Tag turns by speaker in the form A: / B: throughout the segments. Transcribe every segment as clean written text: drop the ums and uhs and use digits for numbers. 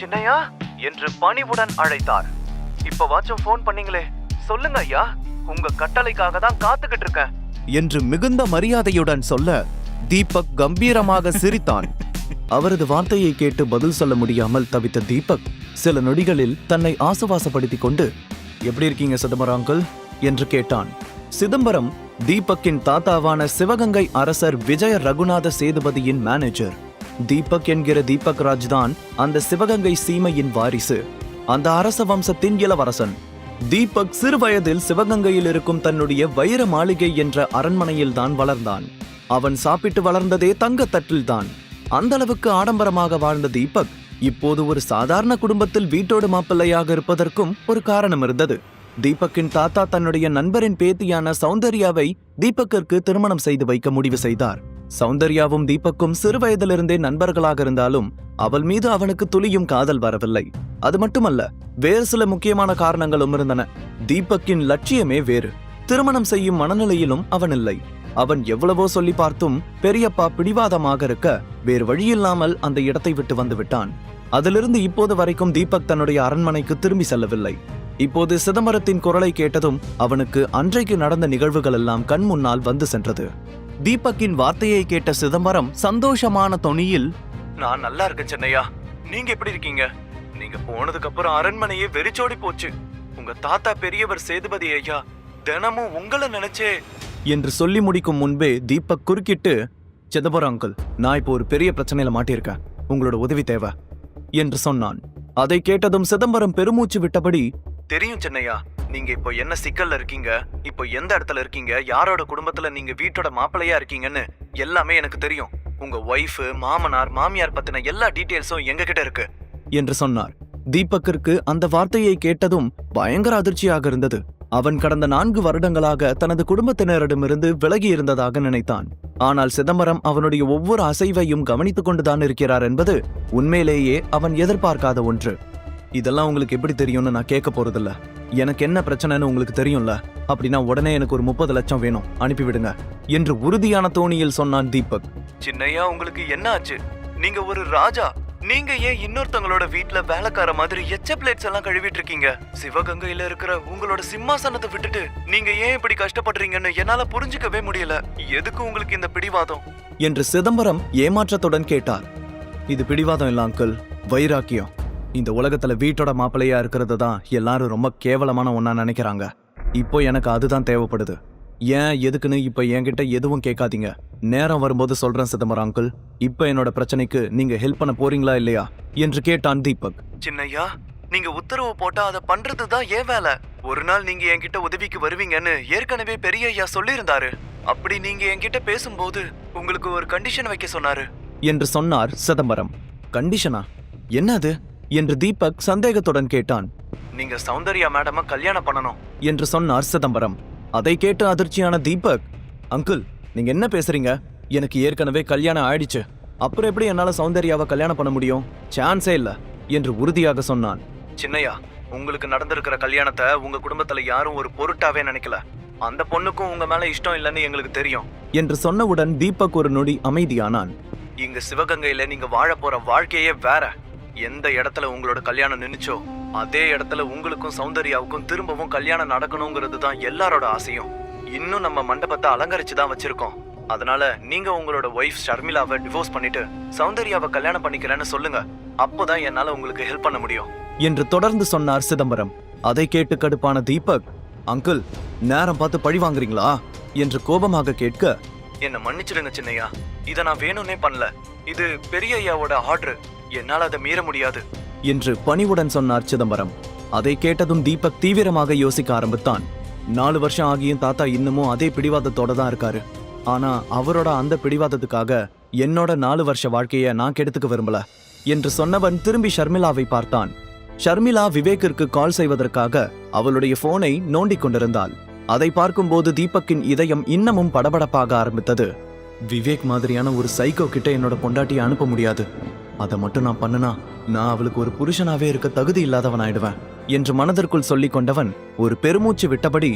A: சின்னையா என்று பணிவுடன் அழைத்தார். இப்ப வாச்சும் போன் பண்ணீங்களே, சொல்லுங்க ஐயா, உங்க கட்டளைக்காக தான் காத்துக்கிட்டு இருக்கேன் என்று மிகுந்த மரியாதையுடன் சொல்ல தீபக் கம்பீரமாக சிரித்தான். அவரது வார்த்தையை கேட்டு பதில் சொல்ல முடியாமல் தவித்த தீபக் சில நொடிகளில் தன்னை ஆசுவாசப்படுத்திக் கொண்டு, எப்படி இருக்கீங்க சிதம்பரம் அங்கிள் என்று கேட்டான். சிதம்பரம் தீபக்கின் தாத்தாவான சிவகங்கை அரசர் விஜய ரகுநாத சேதுபதியின் மேனேஜர். தீபக் என்கிற தீபக் ராஜ் தான் அந்த சிவகங்கை சீமையின் வாரிசு, அந்த அரச வம்சத்தின் இளவரசன். தீபக் சிறு வயதில் சிவகங்கையில் இருக்கும் தன்னுடைய வைர மாளிகை என்ற அரண்மனையில் தான் வளர்ந்தான். அவன் சாப்பிட்டு வளர்ந்ததே தங்கத்தட்டில்தான். அந்த அளவுக்கு ஆடம்பரமாக வாழ்ந்த தீபக் இப்போது ஒரு சாதாரண குடும்பத்தில் வீட்டோடு மாப்பிள்ளையாக இருப்பதற்கும் ஒரு காரணம் இருந்தது. தீபக்கின் தாத்தா தன்னுடைய நண்பரின் பேத்தியான சௌந்தர்யாவை தீபக்கிற்கு திருமணம் செய்து வைக்க முடிவு செய்தார். சௌந்தர்யாவும் தீபக்கும் சிறு வயதிலிருந்தே நண்பர்களாக இருந்தாலும் அவள் மீது அவனுக்கு துளியும் காதல் வரவில்லை. அது மட்டுமல்ல, வேறு சில முக்கியமான காரணங்களும் இருந்தன. தீபக்கின் லட்சியமே வேறு. திருமணம் செய்யும் மனநிலையிலும் அவன் இல்லை. அவன் எவ்வளவோ சொல்லி பார்த்தும் பெரியப்பா பிடிவாதமாக இருக்க வேறு வழியில்லாமல் அந்த இடத்தை விட்டு வந்து விட்டான். அதிலிருந்து இப்போது வரைக்கும் தீபக் தன்னுடைய அரண்மனைக்கு திரும்பி செல்லவில்லை. இப்போது சிதம்பரத்தின் குரலை கேட்டதும் அவனுக்கு அன்றைக்கு நடந்த நிகழ்வுகள் எல்லாம் கண் முன்னால் வந்து சென்றது. தீபக்கின் வார்த்தையை கேட்ட சிதம்பரம் சந்தோஷமான தொனியில், நான் நல்லா இருக்கேன் சின்னையா, நீங்க எப்படி இருக்கீங்க? நீங்க போனதுக்கு அப்புறம் அரண்மனையே வெறிச்சோடி போச்சு. உங்க தாத்தா பெரியவர் சேதுபதி ஐயா தினமும் உங்களை நினைச்சே என்று சொல்லி முடிக்கும் முன்பே தீபக் குறுக்கிட்டு, சிதம்பரம் அங்கிள், நான் இப்போ ஒரு பெரிய பிரச்சனையில மாட்டியிருக்கேன், உங்களோட உதவி தேவை என்று சொன்னான். அதை கேட்டதும் சிதம்பரம் பெருமூச்சு விட்டபடி, தெரியும் சின்னையா, நீங்க இப்போ என்ன சிக்கல்ல இருக்கீங்க, இப்போ எந்த இடத்துல இருக்கீங்க, யாரோட குடும்பத்துல நீங்க வீட்டோட மாப்பிள்ளையா இருக்கீங்கன்னு எல்லாமே எனக்கு தெரியும். உங்க ஒய்ஃப், மாமனார், மாமியார் பத்தின எல்லா டீட்டெயில்ஸும் எங்க கிட்ட இருக்கு என்று சொன்னார். தீபக்கிற்கு அந்த வார்த்தையை கேட்டதும் பயங்கர அதிர்ச்சியாக இருந்தது. அவன் கடந்த 4 வருடங்களாக தனது குடும்பத்தினரிடமிருந்து விலகி இருந்ததாக நினைத்தான். ஆனால் சிதம்பரம் அவனுடைய ஒவ்வொரு அசைவையும் கவனித்துக் கொண்டுதான் இருக்கிறார் என்பது உண்மையிலேயே அவன் எதிர்பார்க்காத ஒன்று. இதெல்லாம் உங்களுக்கு எப்படி தெரியும்னு நான் கேட்க போறதில்ல. எனக்கு என்ன பிரச்சனைன்னு உங்களுக்கு தெரியும்ல, அப்படின்னா உடனே எனக்கு ஒரு 30 லட்சம் வேணும், அனுப்பிவிடுங்க என்று உறுதியான தோணியில் சொன்னான் தீபக். சின்னையா, உங்களுக்கு என்ன ஆச்சு? நீங்க ஒரு ராஜா, நீங்க ஏன் இன்னொருத்தங்களோட வீட்ல வேலைக்கார மாதிரி எச்ச பிளேட்ஸ் எல்லாம் கழுவிட்டு இருக்கீங்க? சிவகங்கையில இருக்கிற உங்களோட சிம்மாசனத்தை விட்டுட்டு நீங்க ஏன் இப்படி கஷ்டப்படுறீங்கன்னு என்னால புரிஞ்சுக்கவே முடியல. எதுக்கு உங்களுக்கு இந்த பிடிவாதம் என்று சிதம்பரம் ஏமாற்றத்துடன் கேட்டார். இது பிடிவாதம் இல்ல அங்கிள், வைராக்கியம். இந்த உலகத்துல வீட்டோட மாப்பிள்ளையா இருக்கிறது தான் எல்லாரும் ரொம்ப கேவலமான ஒன்னா நினைக்கிறாங்க. இப்போ எனக்கு அதுதான் தேவைப்படுது. ஏன் எதுக்குன்னு இப்ப என்கிட்ட எதுவும் கேட்காதீங்க. நேரம் வரும்போது சொல்றேன் சிதம்பரம் அங்கிள். இப்ப என்னோட பிரச்சனைக்கு நீங்க ஹெல்ப் பண்ண போறீங்களா இல்லையா என்று கேட்டான் தீபக். சின்னையா, நீங்க உத்தரவு போட்டா அதை பண்றதுதான் ஏன் வேலை. ஒரு நாள் நீங்க என்கிட்ட உதவிக்கு வருவீங்கன்னு ஏற்கனவே பெரிய ஐயா சொல்லியிருந்தாரு. அப்படி நீங்க என்கிட்ட பேசும்போது உங்களுக்கு ஒரு கண்டிஷன் வைக்க சொன்னாரு என்று சொன்னார் சிதம்பரம். கண்டிஷனா? என்ன அது என்று தீபக் சந்தேகத்துடன் கேட்டான். நீங்க சௌந்தர்யா மேடம கல்யாணம் பண்ணணும் என்று சொன்னார் சிதம்பரம். அதை கேட்டு அதிர்ச்சியான தீபக், அங்கிள் நீங்க என்ன பேசுறீங்க? எனக்கு ஏற்கனவே கல்யாணம் ஆயிடுச்சு. அப்புறம் எப்படி என்னால சௌந்தர்யாவை கல்யாணம் பண்ண முடியும்? சான்ஸே இல்ல என்று உறுதியாக சொன்னான். சின்னையா, உங்களுக்கு நடந்திருக்கிற கல்யாணத்தை உங்க குடும்பத்துல யாரும் ஒரு பொருட்டாவே நினைக்கல. அந்த பொண்ணுக்கும் உங்க மேல இஷ்டம் இல்லைன்னு எங்களுக்கு தெரியும் என்று சொன்னவுடன் தீபக் ஒரு நொடி அமைதியானான். இங்க சிவகங்கையில நீங்க வாழ போற வாழ்க்கையே வேற. எந்த இடத்துல உங்களோட கல்யாணம் நின்னுச்சோ அதே இடத்துல உங்களுக்கும் சௌந்தர்யாவுக்கும் திரும்பவும் கல்யாணம் நடக்கணுங்கிறது தான் எல்லாரோட ஆசையும். இன்னும் நம்ம மண்டபத்தை அலங்கரிச்சுதான் வச்சிருக்கோம். அதனால நீங்க உங்களோட ஒய்ஃப் ஷர்மிளாவை டிவோர்ஸ் பண்ணிட்டு சௌந்தர்யாவை கல்யாணம் பண்ணிக்கிறேன்னு சொல்லுங்க. அப்போதான் என்னால உங்களுக்கு ஹெல்ப் பண்ண முடியும் என்று தொடர்ந்து சொன்னார் சிதம்பரம். அதை கேட்டு கடுப்பான தீபக், அங்கிள் நேரம் பார்த்து பழி வாங்குறீங்களா என்று கோபமாக கேட்க, என்ன மன்னிச்சிடுங்க சின்னையா, இதை நான் வேணும்னே பண்ணல. இது பெரிய ஐயாவோட ஆர்டர், என்னால் அதை மீற முடியாது என்று பணிவுடன் சொன்னார் சிதம்பரம். அதை கேட்டதும் தீபக் தீவிரமாக யோசிக்க ஆரம்பித்தான். 4 வருஷம் ஆகியும் தாத்தா இன்னமும் அதே பிடிவாதத்தோட தான் இருக்காரு. ஆனா அவரோட அந்த பிடிவாதத்துக்காக என்னோட 4 வருஷ வாழ்க்கைய நான் கெடுத்துக்க விரும்பல என்று சொன்னவன் திரும்பி ஷர்மிளாவை பார்த்தான். ஷர்மிளா விவேக்கிற்கு கால் செய்வதற்காக அவளுடைய போனை நோண்டிக் கொண்டிருந்தாள். அதை பார்க்கும்போது தீபக்கின் இதயம் இன்னமும் படபடப்பாக ஆரம்பித்தது. விவேக் மாதிரியான ஒரு சைக்கோ கிட்ட என்னோட பொண்டாட்டியை அனுப்ப முடியாது. அதை மட்டும் நான் பண்ணனா நான் அவளுக்கு ஒரு புருஷனாவே இருக்க தகுதி இல்லாதவன் ஆயிடுவேன் என்று மனதிற்குள் சொல்லிக் கொண்டவன் ஒரு பெருமூச்சு விட்டபடி,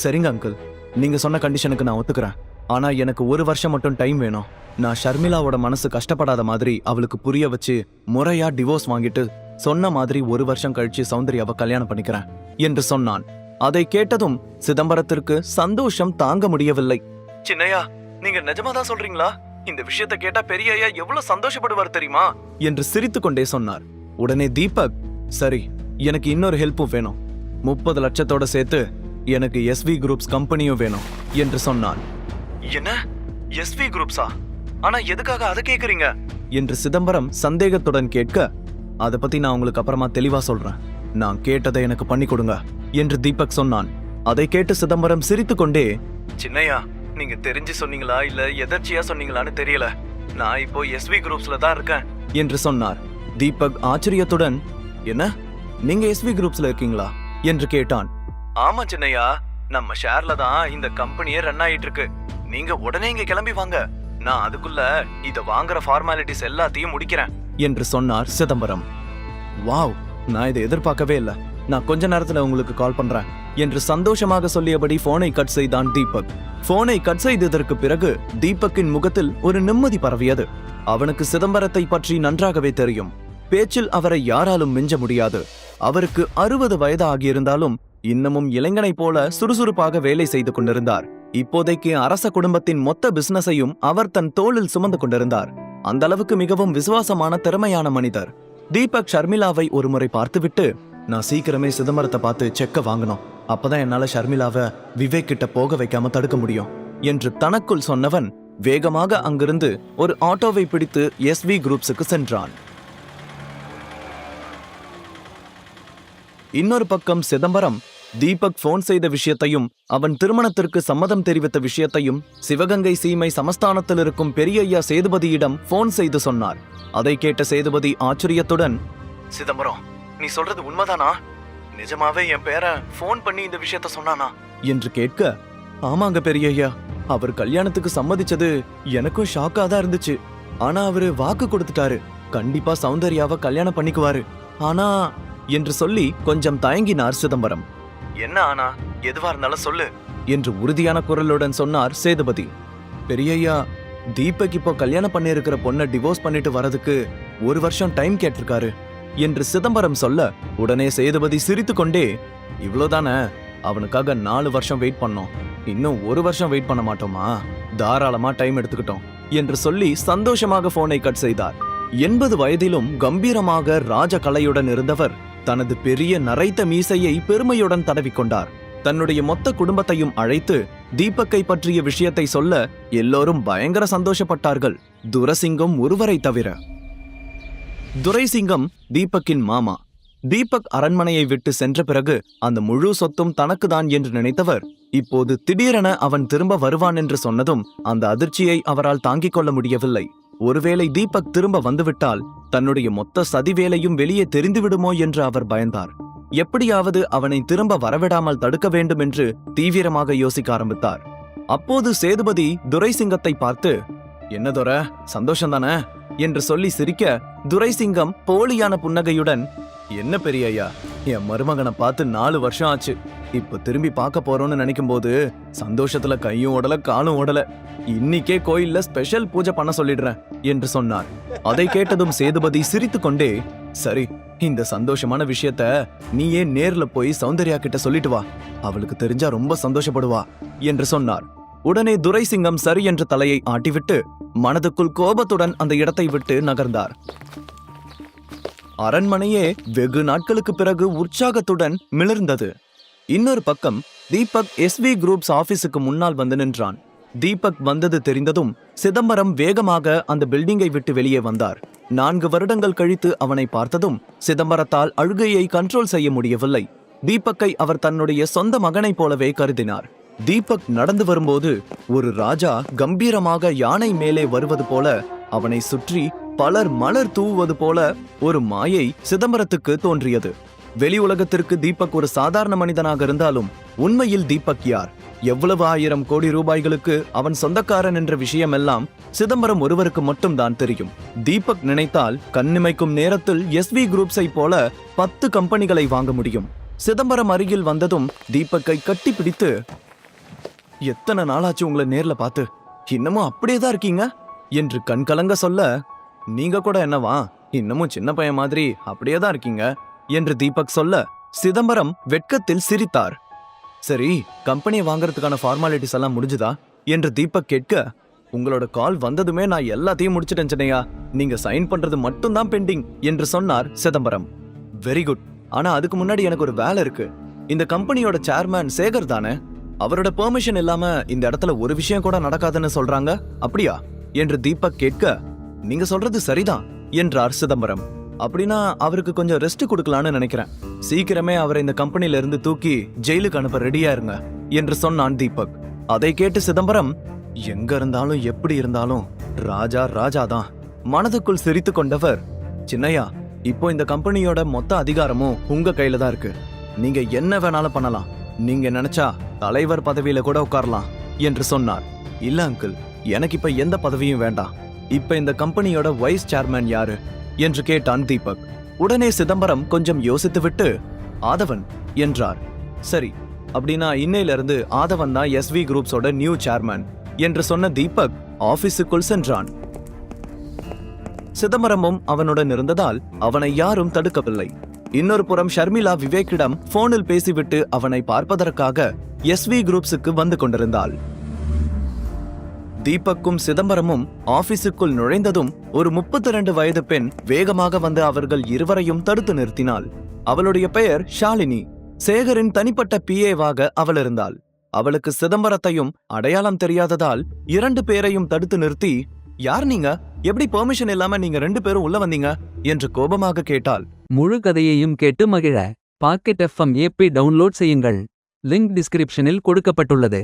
A: சரிங்க அங்கிள், நீங்க சொன்ன கண்டிஷனுக்கு நான் ஒத்துக்கிறேன். ஆனா எனக்கு 1 வருஷம் மட்டும் டைம் வேணும். நான் ஷர்மிளாவோட மனசு கஷ்டப்படாத மாதிரி அவளுக்கு புரிய வச்சு முறையா டிவோர்ஸ் வாங்கிட்டு சொன்ன மாதிரி 1 வருஷம் கழிச்சு சௌந்தர்யாவை கல்யாணம் பண்ணிக்கிறேன் என்று சொன்னான். அதை கேட்டதும் சிதம்பரத்திற்கு சந்தோஷம் தாங்க முடியவில்லை. சின்னையா, நீங்க நிஜமாதான் சொல்றீங்களா? இந்த விஷயத்தை கேட்டா பெரிய ஐயா எவ்வளவு சந்தோஷப்படுவார் தெரியுமா என்று சிரித்து கொண்டே சொன்னார். உடனே தீபக், சரி, எனக்கு இன்னொரு ஹெல்ப்பும் வேணும். 30 லட்சத்தோட சேர்த்து எனக்கு SV குரூப்ஸ் கம்பெனியும் வேணும் என்று சொன்னான். என்ன, SV குரூப்ஸா? ஆனா எதுக்காக அதை கேக்குறீங்க என்று சிதம்பரம் சந்தேகத்துடன் கேட்க, அதை பத்தி நான் உங்களுக்கு அப்புறமா தெளிவா சொல்றேன். நான் கேட்டதை எனக்கு பண்ணி கொடுங்க என்று தீபக் சொன்னான். அதை கேட்டு சிதம்பரம் சிரித்துக்கொண்டே, சின்னையா, நீங்க தெரிஞ்சு சொன்னீங்களா இல்ல எதர்ச்சியா சொன்னீங்களான்னு தெரியல. நான் இப்போ SV குரூப்ஸ்ல தான் இருக்கேன் என்று சொன்னார். தீபக் ஆச்சரியத்துடன், என்ன, நீங்க SV குரூப்ஸ்ல இருக்கீங்களா என்று கேட்டான். ஆமா சின்னையா, நம்ம ஷேர்ல தான் இந்த கம்பெனியே ரன் ஆயிட்டு இருக்கு. நீங்க உடனே இங்க கிளம்பி வாங்க. நான் அதுக்குள்ள இத வாங்குற ஃபார்மாலிட்டிஸ் எல்லாத்தையும் முடிக்கிறேன் என்று சொன்னார் சிதம்பரம். வாவ், நான் இதை எதிர்பார்க்கவே இல்ல. நான் கொஞ்ச நேரத்துல உங்களுக்கு கால் பண்றேன் என்று சந்தோஷமாக சொல்லியபடி போனை கட் செய்தான் தீபக். போனை கட் செய்ததற்கு பிறகு தீபக்கின் முகத்தில் ஒரு நிம்மதி பரவியது. அவனுக்கு சிதம்பரத்தை பற்றி நன்றாகவே தெரியும். பேச்சில் அவரை யாராலும் மிஞ்ச முடியாது. அவருக்கு 60 வயது ஆகியிருந்தாலும் இன்னமும் இளைஞனைப் போல சுறுசுறுப்பாக வேலை செய்து கொண்டிருந்தார். இப்போதைக்கு அரச குடும்பத்தின் மொத்த பிசினஸையும் அவர் தன் தோளில் சுமந்து கொண்டிருந்தார். அந்த அளவுக்கு மிகவும் விசுவாசமான திறமையான மனிதர். தீபக் ஷர்மிளாவை ஒருமுறை பார்த்துவிட்டு, நான் சீக்கிரமே சிதம்பரத்தை பார்த்து செக்க வாங்கணும், அப்பதான் என்னால ஷர்மிளாவை விவேக் கிட்ட போக வைக்காம தடுக்க முடியும் என்று தனக்குள் சொன்னவன் வேகமாக அங்கிருந்து ஒரு ஆட்டோவை பிடித்து SV குரூப்ஸுக்கு சென்றான். இன்னொரு பக்கம் சிதம்பரம் தீபக் போன் செய்த விஷயத்தையும் அவன் திருமணத்திற்கு சம்மதம் தெரிவித்த விஷயத்தையும் சிவகங்கை சீமை சமஸ்தானத்தில் இருக்கும் பெரிய ஐயா சேதுபதியிடம் போன் செய்து சொன்னார். அதை கேட்ட சேதுபதி ஆச்சரியத்துடன், சிதம்பரம், நீ சொல்றது உண்மைதானா? நிஜமாவே என் பேரன் போன் பண்ணி இந்த விஷயத்த சொன்னானா என்று கேட்க, ஆமாங்க பெரிய ஐயா, அவர் கல்யாணத்துக்கு சம்மதிச்சது எனக்கும் ஷாக்கா தான் இருந்துச்சு. ஆனா அவரு வாக்கு கொடுத்துட்டாரு, கண்டிப்பா சௌந்தர்யாவை கல்யாணம் பண்ணிக்குவாரு. ஆனா என்று சொல்லி கொஞ்சம் தயங்கினார் சிதம்பரம். என்ன ஆனா, எதுவா இருந்தாலும் சொல்லு என்று உறுதியான குரலுடன் சொன்னார் சேதுபதி. பெரியய்யா, தீபக் இப்போ கல்யாணம் பண்ணி இருக்கிற பொண்ணை டிவோர்ஸ் பண்ணிட்டு வரதுக்கு 1 வருஷம் டைம் கேட்டிருக்காரு என்று சிதம்பரம் சொல்ல, உடனே சேதுபதி சிரித்துக்கொண்டே, இவ்வளவுதானே, அவனுக்காக 4 வருஷம் வெயிட் பண்ணோம், இன்னும் 1 வருஷம் வெயிட் பண்ண மாட்டோமா? தாராளமா டைம் எடுத்துக்கிட்டோம் என்று சொல்லி சந்தோஷமாக போனை கட் செய்தார். 80 வயதிலும் கம்பீரமாக ராஜ கலையுடன் இருந்தவர் தனது பெரிய நரைத்த மீசையை பெருமையுடன் தடவிக்கொண்டார். தன்னுடைய மொத்த குடும்பத்தையும் அழைத்து தீபக்கை பற்றிய விஷயத்தை சொல்ல எல்லோரும் பயங்கர சந்தோஷப்பட்டார்கள், துரைசிங்கம் ஒருவரை தவிர. துரைசிங்கம் தீபக்கின் மாமா. தீபக் அரண்மனையை விட்டு சென்ற பிறகு அந்த முழு சொத்தும் தனக்குதான் என்று நினைத்தவர் இப்போது திடீரென அவன் திரும்ப வருவான் என்று சொன்னதும் அந்த அதிர்ச்சியை அவரால் தாங்கிக் கொள்ள முடியவில்லை. ஒருவேளை தீபக் திரும்ப வந்துவிட்டால் தன்னுடைய மொத்த சதிவேலையும் வெளியே தெரிந்துவிடுமோ என்று அவர் பயந்தார். எப்படியாவது அவனை திரும்ப வரவிடாமல் தடுக்க வேண்டும் என்று தீவிரமாக யோசிக்க ஆரம்பித்தார். அப்போது சேதுபதி துரைசிங்கத்தை பார்த்து, என்ன துரை, சந்தோஷம்தானே என்று சொல்லி சிரிக்க, துரைசிங்கம் போலியான புன்னகையுடன், என்ன பெரிய ஐயா, என் மருமகனை பார்த்து 4 வருஷம் ஆச்சு, இப்ப திரும்பி பார்க்க போறோம்னு நினைக்கும் போது சந்தோஷத்துல கையும் ஓடல காலும் ஓடல. இன்னைக்கே கோயில்ல ஸ்பெஷல் பூஜை பண்ண சொல்லிடுறேன் என்று சொன்னார். அதை கேட்டதும் சேதுபதி சிரித்து கொண்டே, சரி, இந்த சந்தோஷமான விஷயத்த நீயே நேர்ல போய் சௌந்தர்யா கிட்ட சொல்லிட்டு வா, அவளுக்கு தெரிஞ்சா ரொம்ப சந்தோஷப்படுவா என்று சொன்னார். உடனே துரைசிங்கம் சரி என்ற தலையை ஆட்டிவிட்டு மனதுக்குள் கோபத்துடன் அந்த இடத்தை விட்டு நகர்ந்தார். அரண்மனையே வெகு நாட்களுக்கு பிறகு உற்சாகத்துடன் மிளர்ந்தது. இன்னொரு பக்கம் தீபக் SV குரூப்ஸ் ஆபீஸுக்கு முன்னால் வந்து நின்றான். தீபக் வந்தது தெரிந்ததும் சிதம்பரம் வேகமாக அந்த பில்டிங்கை விட்டு வெளியே வந்தார். 4 வருடங்கள் கழித்து அவனை பார்த்ததும் சிதம்பரத்தால் அழுகையை கண்ட்ரோல் செய்ய முடியவில்லை. தீபக்கை அவர் தன்னுடைய சொந்த மகனைப் போலவே கருதினார். தீபக் நடந்து வரும்போது ஒரு ராஜா கம்பீரமாக யானை மேலே வருவது போல, அவனை சுற்றி பலர் மலர் தூவுவது போல ஒரு மாயை சிதம்பரத்துக்கு தோன்றியது. வெளி உலகத்திற்கு தீபக் ஒரு சாதாரண மனிதனாக இருந்தாலும் உண்மையில் தீபக் யார், எவ்வளவு 1000 கோடி ரூபாய்களுக்கு அவன் சொந்தக்காரன் என்ற விஷயமெல்லாம் சிதம்பரம் ஒருவருக்கு மட்டும்தான் தெரியும். தீபக் நினைத்தால் கண்ணிமைக்கும் நேரத்தில் SV குரூப்ஸை போல 10 கம்பெனிகளை வாங்க முடியும். சிதம்பரம் அருகில் வந்ததும் தீபக்கை கட்டி பிடித்து, எத்தனை நாளாச்சு உங்களை நேர்ல பார்த்து, இன்னமும் அப்படியேதான் இருக்கீங்க என்று கண்கலங்க சொல்ல, நீங்க கூட என்னவா, இன்னமும் சின்ன பையன் மாதிரி அப்படியே தான் இருக்கீங்க என்று தீபக் சொல்ல சிதம்பரம் வெட்கத்தில் சிரித்தார். சரி, கம்பெனியை வாங்குறதுக்கான ஃபார்மாலிட்டிஸ் எல்லாம் முடிஞ்சுதா என்று தீபக் கேட்க, உங்களோட கால் வந்ததுமே நான் எல்லாத்தையும் முடிச்சிட்டேன் சின்னையா, நீங்க சைன் பண்றது மட்டும்தான் பெண்டிங் என்று சொன்னார் சிதம்பரம். Very good. ஆனா அதுக்கு முன்னாடி எனக்கு ஒரு வேலை இருக்கு. இந்த கம்பெனியோட சேர்மேன் சேகர் தானே? அவரோட பெர்மிஷன் இல்லாம இந்த இடத்துல ஒரு விஷயம் கூட நடக்காதுன்னு சொல்றாங்க, அப்படியா என்று தீபக் கேட்க, நீங்க சொல்றது சரிதான் என்றார் சிதம்பரம். அப்படின்னா அவருக்கு கொஞ்சம் ரெஸ்ட் கொடுக்கலான்னு நினைக்கிறேன். சீக்கிரமே அவரை இந்த கம்பெனில இருந்து தூக்கி ஜெயிலுக்கு அனுப்ப ரெடியா இருங்க என்று சொன்னான் தீபக். அதை கேட்டு சிதம்பரம், எங்க இருந்தாலும் எப்படி இருந்தாலும் ராஜா ராஜாதான் மனதுக்குள் சிரித்து கொண்டவர், சின்னையா, இப்போ இந்த கம்பெனியோட மொத்த அதிகாரமும் உங்க கையில தான் இருக்கு. நீங்க என்ன வேணாலும் பண்ணலாம். நீங்க நினைச்சா தலைவர் பதவியில கூட உட்காரலாம் என்று சொன்னார். இல்ல அங்கிள், எனக்கு இப்ப எந்த பதவியும் வேண்டாம். இப்ப இந்த கம்பெனியோட வைஸ் சேர்மேன் யாரு என்று கேட்டான் தீபக். உடனே சிதம்பரம் கொஞ்சம் யோசித்துவிட்டு ஆதவன் என்றார். சரி, அப்படின்னா இன்னையில இருந்து ஆதவன் தான் SV குரூப்ஸோட நியூ சேர்மேன் என்று சொன்ன தீபக் ஆபீஸுக்குள் சென்றான். சிதம்பரமும் அவனுடன் இருந்ததால் அவனை யாரும் தடுக்கவில்லை. இன்னொரு புறம் ஷர்மிளா விவேக்கிடம் போனில் பேசிவிட்டு அவனை பார்ப்பதற்காக SV குரூப்ஸுக்கு வந்து கொண்டிருந்தாள். தீபக்கும் சிதம்பரமும் ஆபீஸுக்குள் நுழைந்ததும் ஒரு 32 வயது பெண் வேகமாக வந்து அவர்கள் இருவரையும் தடுத்து நிறுத்தினாள். அவளுடைய பெயர் ஷாலினி. சேகரின் தனிப்பட்ட PA-வாக அவள் இருந்தாள். அவளுக்கு சிதம்பரத்தையும் அடையாளம் தெரியாததால் 2 பேரையும் தடுத்து நிறுத்தி, யார் நீங்க? எப்படி பெர்மிஷன் இல்லாம நீங்க 2 பேரும் உள்ள வந்தீங்க என்று கோபமாக கேட்டாள்.
B: முழு கதையையும் கேட்டு மகிழ பாக்கெட் FM app டவுன்லோட் செய்யுங்கள். லிங்க் டிஸ்கிரிப்ஷனில் கொடுக்கப்பட்டுள்ளது.